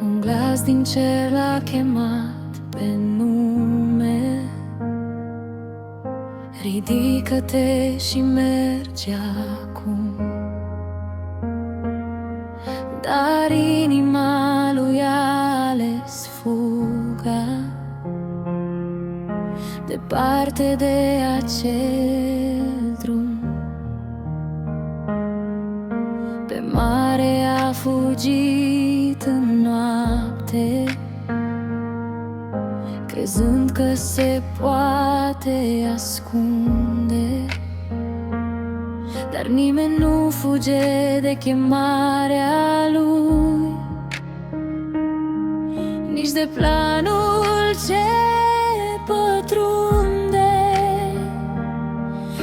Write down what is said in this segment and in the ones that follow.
Un glas din cer l-a chemat pe nume: ridică-te și mergi acum. Dar inima lui a ales fuga departe de acel drum. Pe mare a fugit în noapte, crezând că se poate ascunde. Dar nimeni nu fuge de chemarea lui, nici de planul ce pătrunde.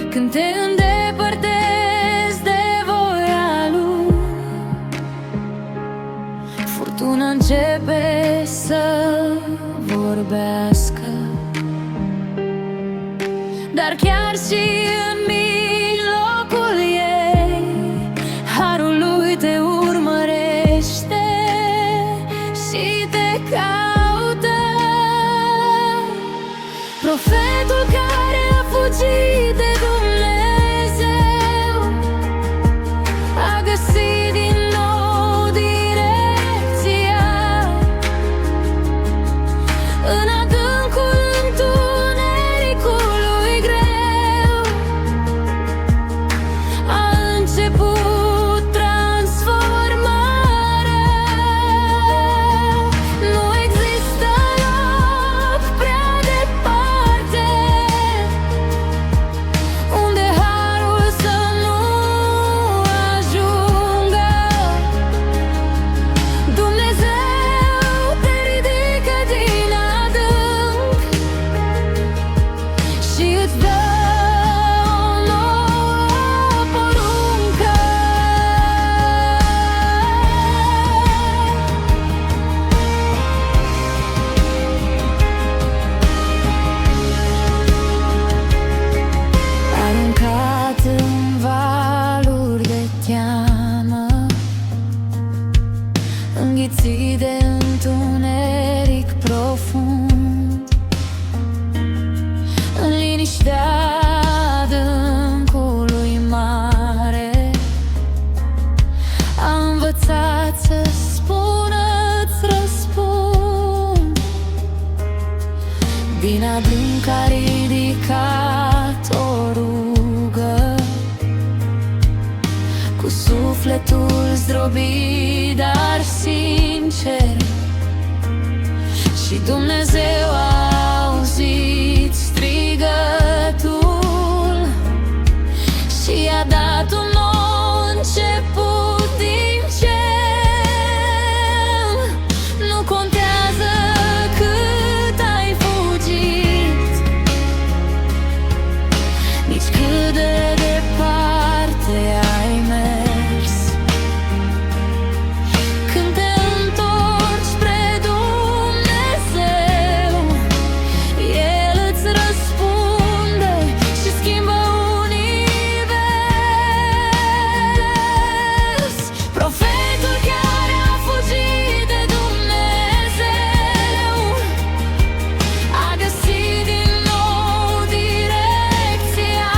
Când te îndepărtezi de voia lui, furtuna începe să vorbească. Dar chiar și în mijlocul ei, harul lui te urmărește și te caută. Profetul care a fugit de Dumnezeu a găsit din nou direcția. În adâncul întunericului greu a început transformarea. Nu există loc prea departe unde harul să nu ajungă. Dumnezeu te ridică din adânc și îți dă o nouă poruncă. Aruncat în valuri de teamă, înghițit de întuneric profund, în liniștea adâncului mare, a învățat să spună-ți răspund. Din adânc a ridicat o rugă, cu sufletul zdrobit, dar sincer. Și Dumnezeu a auzit strigătul și i-a dat un nou început din cer. Nu contează cât ai fugit, nici cât de departe ai mers. Când te întorci spre Dumnezeu, El îți răspunde și schimbă univers. Profetul care a fugit de Dumnezeu a găsit din nou direcția.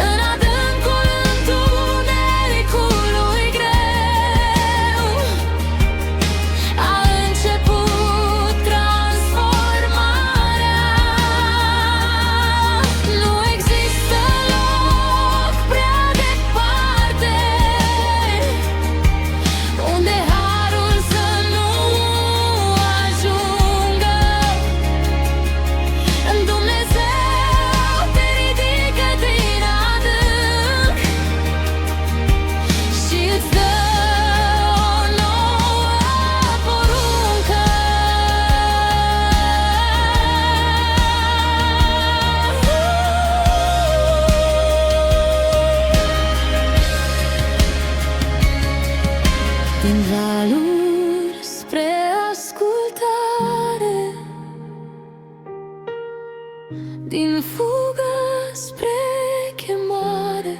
În adâncul întunericului greu a început transformarea. Nu există loc prea departe unde harul să nu ajungă. Dumnezeu te ridică din adânc și îți dă o nouă poruncă. Din valuri spre ascultare, din fugă spre chemare,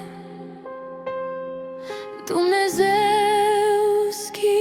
Dumnezeu schimbă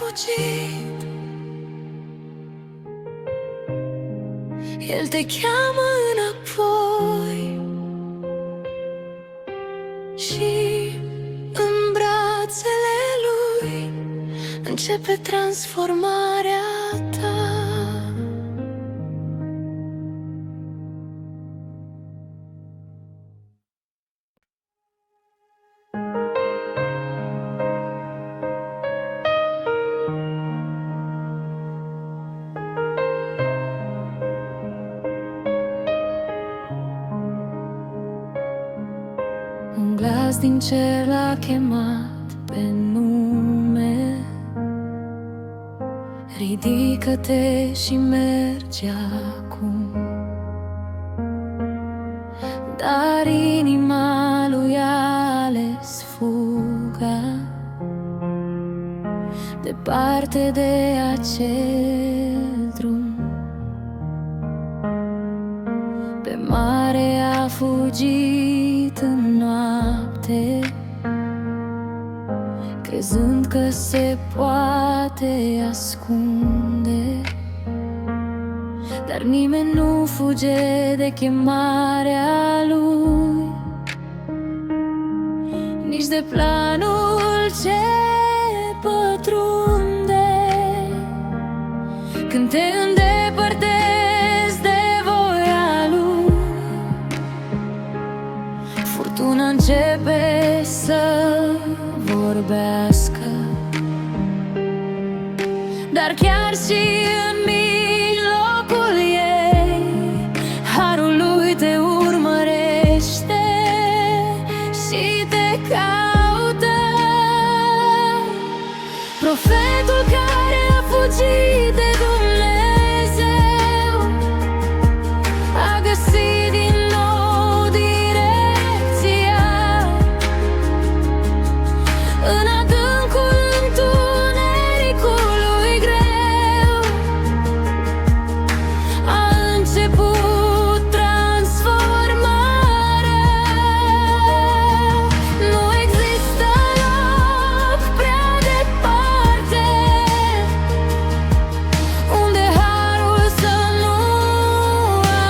fugit, El te cheamă înapoi și în brațele Lui începe transformarea ta. Un glas din cer l-a chemat pe nume: ridică-te și mergi acum. Dar inima lui a ales fuga departe de acel drum. Pe mare a fugit în noapte, crezând că se poate ascunde. Dar nimeni nu fuge de chemarea Lui, nici de planul ce pătrunde. Când te îndepărtezi de voia Lui, furtuna începe să vorbească. Dar chiar și în mijlocul ei, harul Lui te urmărește și te caută. Profetul care a fugit de Dumnezeu a găsit din nou direcția în adâncul întunericului greu. A început transformarea. Nu există loc prea departe unde harul să nu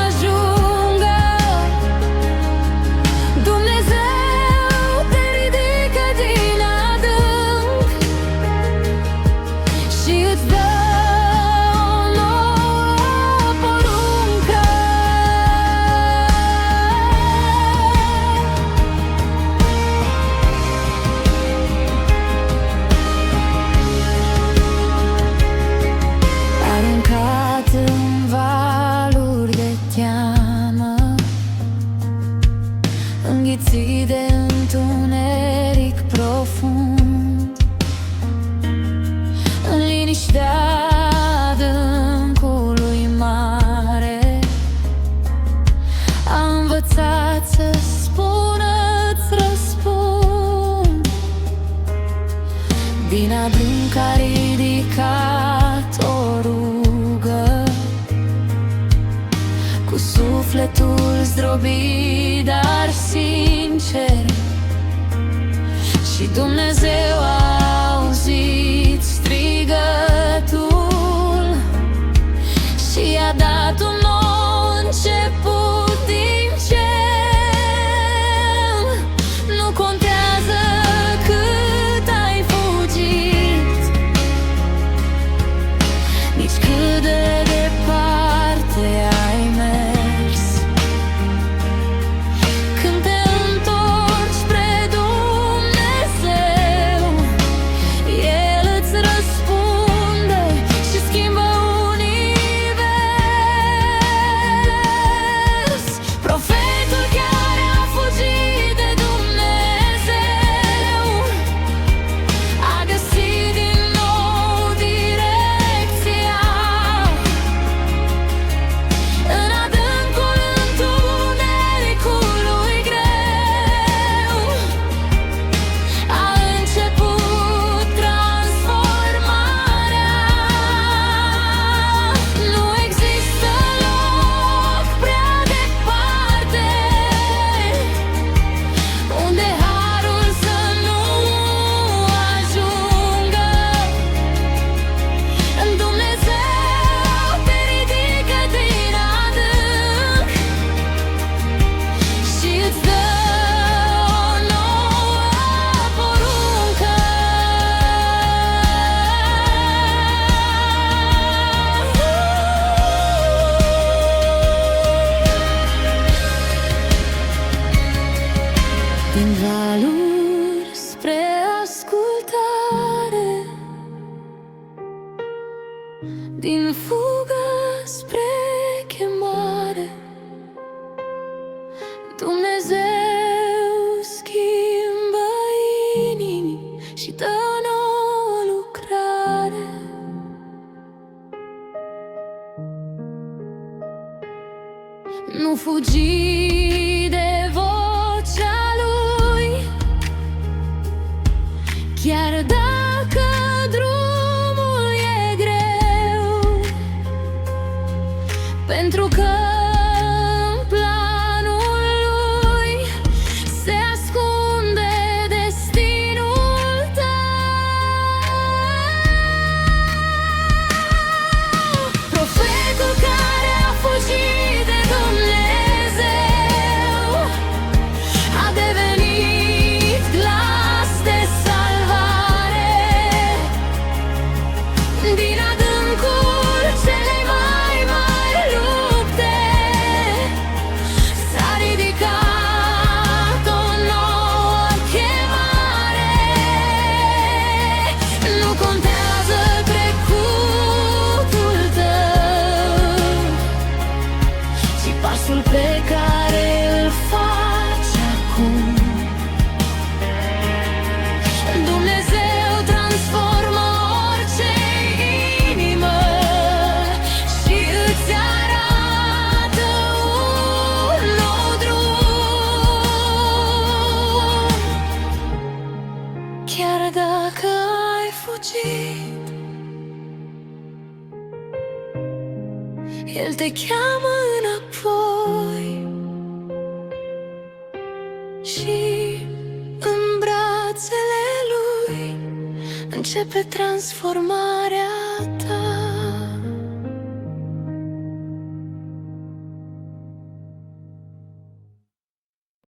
ajungă. Dumnezeu te ridică din adânc și îți dă o nouă poruncă. Aruncat în valuri de teamă, înghițit de întuneric profund, în liniștea adâncului mare, a învățat să spună-ți răspund. Din adânc a ridicat o rugă, cu sufletul zdrobit, dar sincer. Și Dumnezeu a auzit strigătul și i-a dat un nou început din cer. Nu contează cât ai fugit, nici cât de departe ai mers. Când te întorci spre Dumnezeu, valuri spre ascultare, din fugă spre chemare. Dumnezeu schimbă inimi și dă nouă lucrare. Nu fugi de vocea Lui, chiar dacă drumul e greu, pentru că în planul Lui se ascunde destinul tău. Profetul care a fugit de Dumnezeu a devenit glas de salvare. Din adâncul celei mai mari lupte s-a ridicat o nouă chemare. Nu contează trecutul tău, ci pasul pe care îl faci acum. Dumnezeu transformă orice inimă și îți arată un nou drum. Chiar dacă ai fugit, El te cheamă înapoi și în brațele Lui începe transformarea